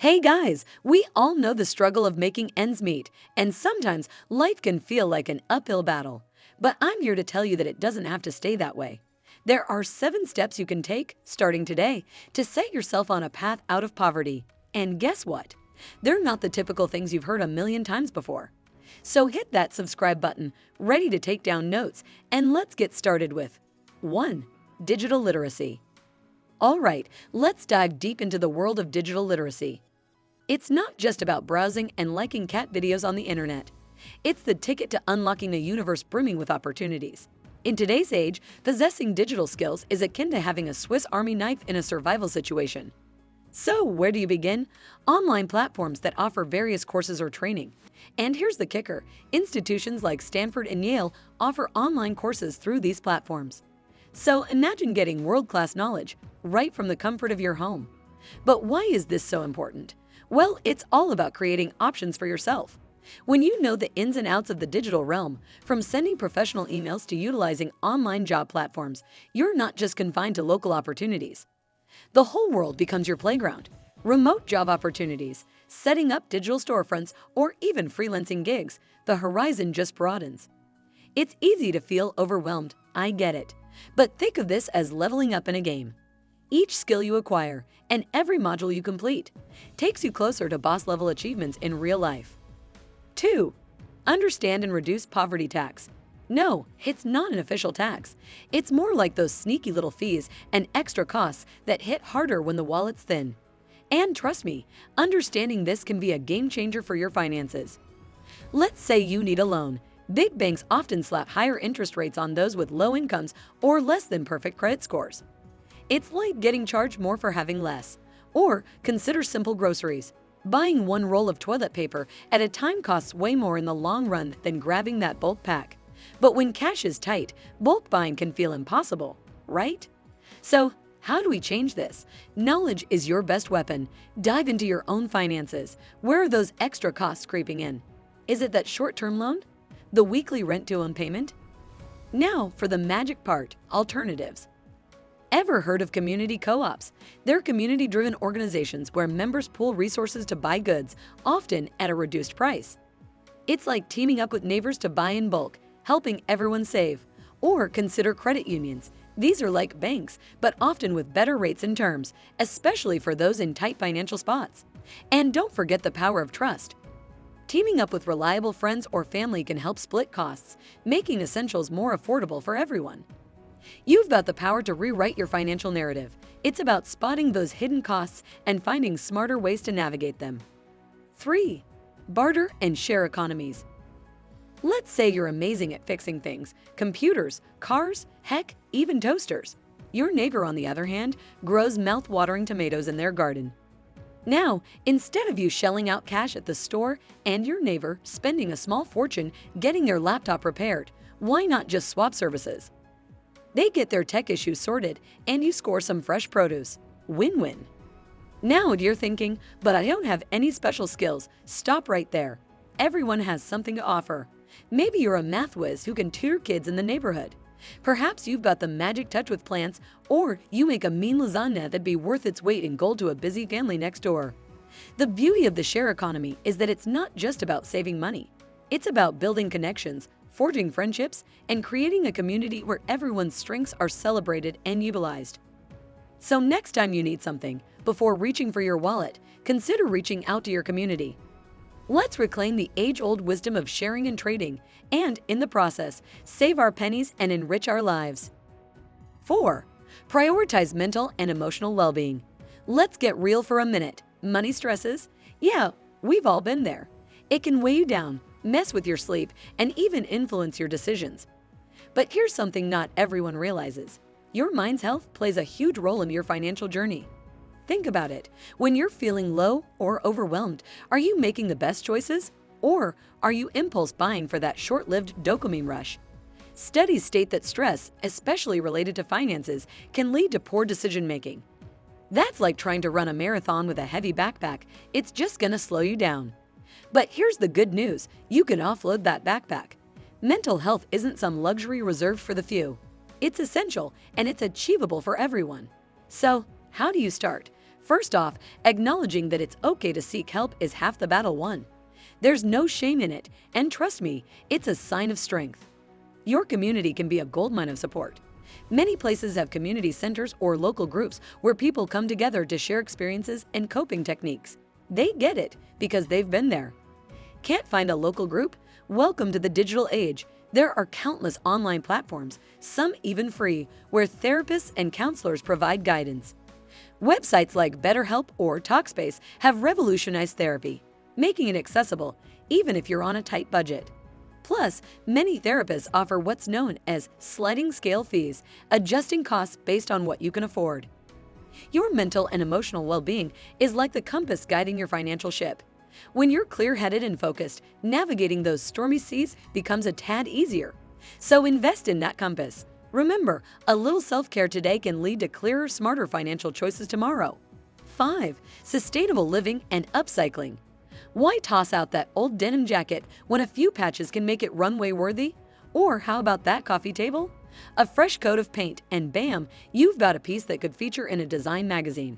Hey guys, we all know the struggle of making ends meet, and sometimes life can feel like an uphill battle. But I'm here to tell you that it doesn't have to stay that way. There are 7 steps you can take, starting today, to set yourself on a path out of poverty. And guess what? They're not the typical things you've heard a million times before. So hit that subscribe button, ready to take down notes, and let's get started with 1. Digital literacy. All right, let's dive deep into the world of digital literacy. It's not just about browsing and liking cat videos on the internet. It's the ticket to unlocking a universe brimming with opportunities. In today's age, possessing digital skills is akin to having a Swiss Army knife in a survival situation. So, where do you begin? Online platforms that offer various courses or training. And here's the kicker: institutions like Stanford and Yale offer online courses through these platforms. So, imagine getting world-class knowledge right from the comfort of your home. But why is this so important? Well, it's all about creating options for yourself. When you know the ins and outs of the digital realm, from sending professional emails to utilizing online job platforms, you're not just confined to local opportunities. The whole world becomes your playground. Remote job opportunities, setting up digital storefronts, or even freelancing gigs, the horizon just broadens. It's easy to feel overwhelmed, I get it. But think of this as leveling up in a game. Each skill you acquire and every module you complete takes you closer to boss-level achievements in real life. 2. Understand and reduce poverty tax. No, it's not an official tax. It's more like those sneaky little fees and extra costs that hit harder when the wallet's thin. And trust me, understanding this can be a game changer for your finances. Let's say you need a loan. Big banks often slap higher interest rates on those with low incomes or less than perfect credit scores. It's like getting charged more for having less. Or consider simple groceries. Buying one roll of toilet paper at a time costs way more in the long run than grabbing that bulk pack. But when cash is tight, bulk buying can feel impossible, right? So, how do we change this? Knowledge is your best weapon. Dive into your own finances. Where are those extra costs creeping in? Is it that short-term loan? The weekly rent-to-own payment? Now for the magic part, alternatives. Ever heard of community co-ops? They're community-driven organizations where members pool resources to buy goods, often at a reduced price. It's like teaming up with neighbors to buy in bulk, helping everyone save. Or consider credit unions. These are like banks, but often with better rates and terms, especially for those in tight financial spots. And don't forget the power of trust. Teaming up with reliable friends or family can help split costs, making essentials more affordable for everyone. You've got the power to rewrite your financial narrative. It's about spotting those hidden costs and finding smarter ways to navigate them. 3. Barter and share economies. Let's say you're amazing at fixing things: computers, cars, heck, even toasters. Your neighbor, on the other hand, grows mouth-watering tomatoes in their garden. Now, instead of you shelling out cash at the store and your neighbor spending a small fortune getting their laptop repaired, why not just swap services? They get their tech issues sorted and you score some fresh produce. Win-win. Now you're thinking, but I don't have any special skills. Stop right there. Everyone has something to offer. Maybe you're a math whiz who can tutor kids in the neighborhood. Perhaps you've got the magic touch with plants, or you make a mean lasagna that'd be worth its weight in gold to a busy family next door. The beauty of the share economy is that it's not just about saving money. It's about building connections, forging friendships, and creating a community where everyone's strengths are celebrated and utilized. So next time you need something, before reaching for your wallet, consider reaching out to your community. Let's reclaim the age-old wisdom of sharing and trading, and, in the process, save our pennies and enrich our lives. 4. Prioritize mental and emotional well-being. Let's get real for a minute. Money stresses? Yeah, we've all been there. It can weigh you down, mess with your sleep, and even influence your decisions. But here's something not everyone realizes. Your mind's health plays a huge role in your financial journey. Think about it. When you're feeling low or overwhelmed, are you making the best choices? Or are you impulse buying for that short-lived dopamine rush? Studies state that stress, especially related to finances, can lead to poor decision-making. That's like trying to run a marathon with a heavy backpack. It's just gonna slow you down. But here's the good news: you can offload that backpack. Mental health isn't some luxury reserved for the few. It's essential and it's achievable for everyone. So, how do you start? First off, acknowledging that it's okay to seek help is half the battle won. There's no shame in it, and trust me, it's a sign of strength. Your community can be a goldmine of support. Many places have community centers or local groups where people come together to share experiences and coping techniques. They get it because they've been there. Can't find a local group? Welcome to the digital age. There are countless online platforms, some even free, where therapists and counselors provide guidance. Websites like BetterHelp or Talkspace have revolutionized therapy, making it accessible even if you're on a tight budget. Plus, many therapists offer what's known as sliding scale fees, adjusting costs based on what you can afford. Your mental and emotional well-being is like the compass guiding your financial ship. When you're clear-headed and focused, navigating those stormy seas becomes a tad easier. So invest in that compass. Remember, a little self-care today can lead to clearer, smarter financial choices tomorrow. 5. Sustainable living and upcycling. Why toss out that old denim jacket when a few patches can make it runway-worthy? Or how about that coffee table? A fresh coat of paint and bam, you've got a piece that could feature in a design magazine.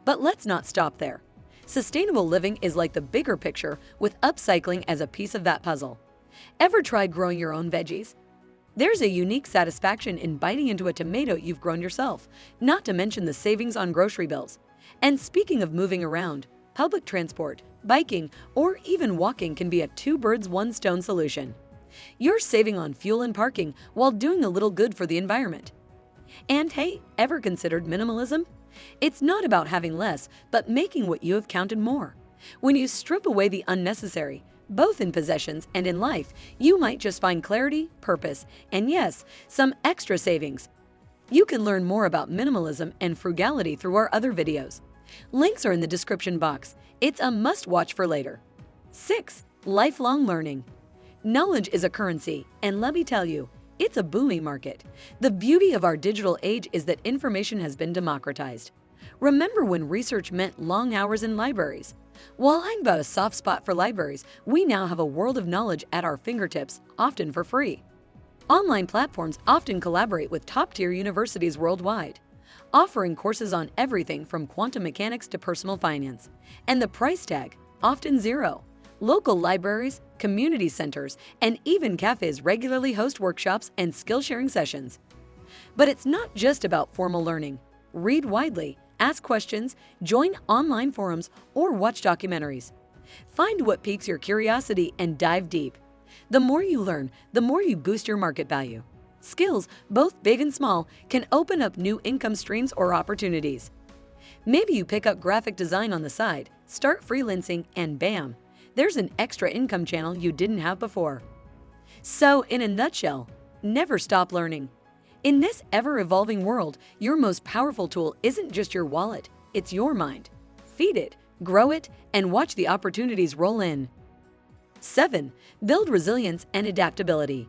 But let's not stop there. Sustainable living is like the bigger picture, with upcycling as a piece of that puzzle. Ever tried growing your own veggies? There's a unique satisfaction in biting into a tomato you've grown yourself, not to mention the savings on grocery bills. And speaking of moving around, public transport, biking, or even walking can be a two birds, one stone solution. You're saving on fuel and parking while doing a little good for the environment. And hey, ever considered minimalism? It's not about having less, but making what you have counted more. When you strip away the unnecessary, both in possessions and in life, you might just find clarity, purpose, and yes, some extra savings. You can learn more about minimalism and frugality through our other videos. Links are in the description box. It's a must-watch for later. 6. Lifelong learning. Knowledge is a currency, and let me tell you, it's a booming market. The beauty of our digital age is that information has been democratized. Remember when research meant long hours in libraries? While I've got a soft spot for libraries, we now have a world of knowledge at our fingertips, often for free. Online platforms often collaborate with top-tier universities worldwide, offering courses on everything from quantum mechanics to personal finance. And the price tag, often zero. Local libraries, community centers, and even cafes regularly host workshops and skill-sharing sessions. But it's not just about formal learning. Read widely, ask questions, join online forums, or watch documentaries. Find what piques your curiosity and dive deep. The more you learn, the more you boost your market value. Skills, both big and small, can open up new income streams or opportunities. Maybe you pick up graphic design on the side, start freelancing, and bam, there's an extra income channel you didn't have before. So, in a nutshell, never stop learning. In this ever-evolving world, your most powerful tool isn't just your wallet, it's your mind. Feed it, grow it, and watch the opportunities roll in. 7. Build resilience and adaptability.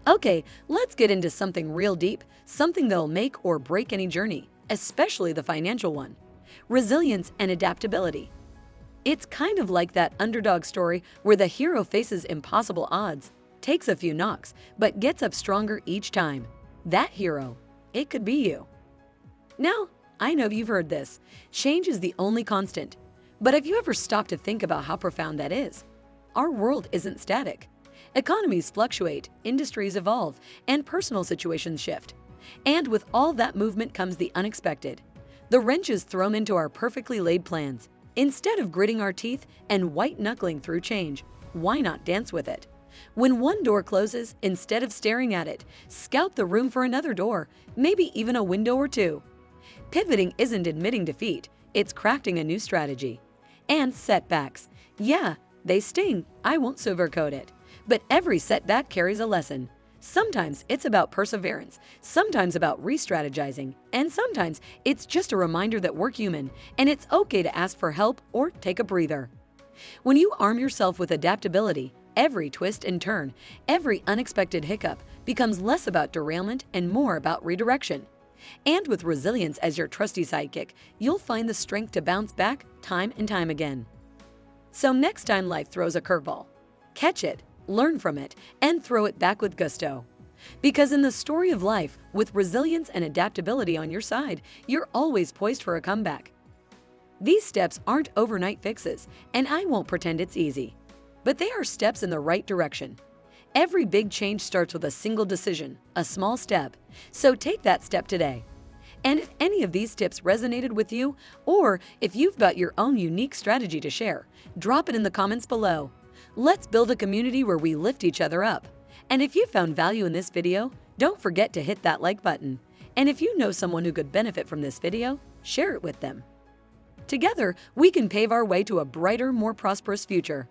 Okay, let's get into something real deep, something that'll make or break any journey, especially the financial one. Resilience and adaptability. It's kind of like that underdog story where the hero faces impossible odds, takes a few knocks, but gets up stronger each time. That hero, it could be you. Now, I know you've heard this. Change is the only constant. But have you ever stopped to think about how profound that is? Our world isn't static. Economies fluctuate, industries evolve, and personal situations shift. And with all that movement comes the unexpected. The wrenches thrown into our perfectly laid plans. Instead of gritting our teeth and white-knuckling through change, why not dance with it? When one door closes, instead of staring at it, scout the room for another door, maybe even a window or two. Pivoting isn't admitting defeat, it's crafting a new strategy. And setbacks. Yeah, they sting, I won't sugarcoat it. But every setback carries a lesson. Sometimes it's about perseverance, sometimes about re-strategizing, and sometimes it's just a reminder that we're human and it's okay to ask for help or take a breather. When you arm yourself with adaptability, every twist and turn, every unexpected hiccup becomes less about derailment and more about redirection. And with resilience as your trusty sidekick, you'll find the strength to bounce back time and time again. So next time life throws a curveball, catch it, learn from it, and throw it back with gusto. Because in the story of life, with resilience and adaptability on your side, you're always poised for a comeback. These steps aren't overnight fixes, and I won't pretend it's easy. But they are steps in the right direction. Every big change starts with a single decision, a small step. So take that step today. And if any of these tips resonated with you, or if you've got your own unique strategy to share, drop it in the comments below. Let's build a community where we lift each other up. And if you found value in this video, don't forget to hit that like button. And if you know someone who could benefit from this video, share it with them. Together, we can pave our way to a brighter, more prosperous future.